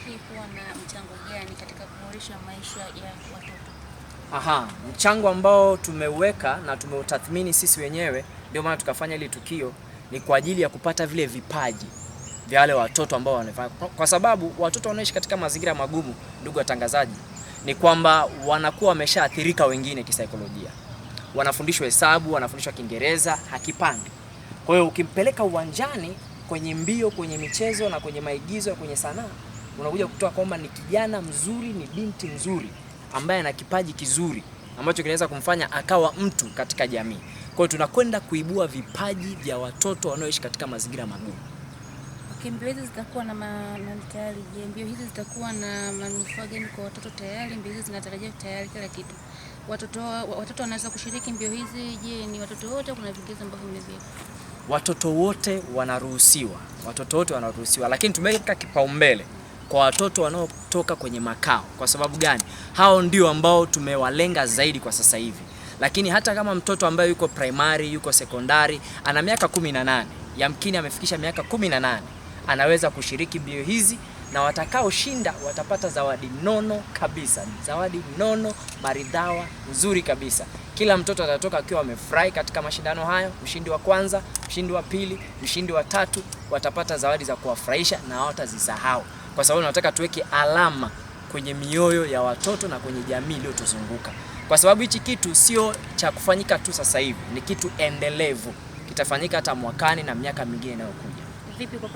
hii kuwa na mchango gani katika kuboresha maisha ya watoto? Mchango ambao tumeuweka na tumeutathmini sisi wenyewe, ndio maana tukafanya hili tukio, ni kwa ajili ya kupata vile vipaji vya wale watoto ambao wanafanya, kwa sababu watoto wanaishi katika mazingira magumu, ndugu watangazaji, ni kwamba wanakuwa wameshaathirika wengine kisaikolojia. Wanafundishwa hesabu, wanafundishwa Kiingereza, hakipandi. Kwa hiyo ukimpeleka uwanjani kwenye mbio, kwenye michezo na kwenye maigizo, kwenye sanaa, unakuja kutoa kwamba ni kijana mzuri, ni binti mzuri ambaye ana kipaji kizuri ambacho kinaweza kumfanya akawa mtu katika jamii. Kwa hiyo tunakwenda kuibua vipaji vya watoto wanaoishi katika mazingira magumu. Mbio hizi zitakuwa na tayari, je, mbio hizi zitakuwa na manufaa gani kwa watoto tayari? Mbio hizi zinatarajia tayari kila kitu. Watoto wanaweza kushiriki mbio hizi, je, ni watoto wote, kuna vigezo ambavyo vimewekwa? Watoto wote wanaruhusiwa. Watoto wote wanaruhusiwa, lakini tumeweka kipaumbele kwa watoto wanaotoka kwenye makao. Kwa sababu gani? Hao ndio ambao tumewalenga zaidi kwa sasa hivi. Lakini hata kama mtoto ambaye yuko primary, yuko sekondari, ana miaka 18, yamkini amefikisha miaka 18, anaweza kushiriki mbio hizi, na watakaoshinda watapata zawadi nono kabisa. Zawadi nono, maridhawa, nzuri kabisa. Kila mtoto atatoka akiwa amefurahi katika mashindano hayo. Mshindi wa kwanza, mshindi wa pili, mshindi wa tatu watapata zawadi za kuwafurahisha na hawatazisahau. Kwa sababu nataka tuweke alama kwenye mioyo ya watoto na kwenye jamii iliyotuzunguka. Kwa sababu hichi kitu sio cha kufanyika tu sasa hivi, ni kitu endelevu. Kitafanyika hata mwakani na miaka mingine inayokuja. Vipi kwa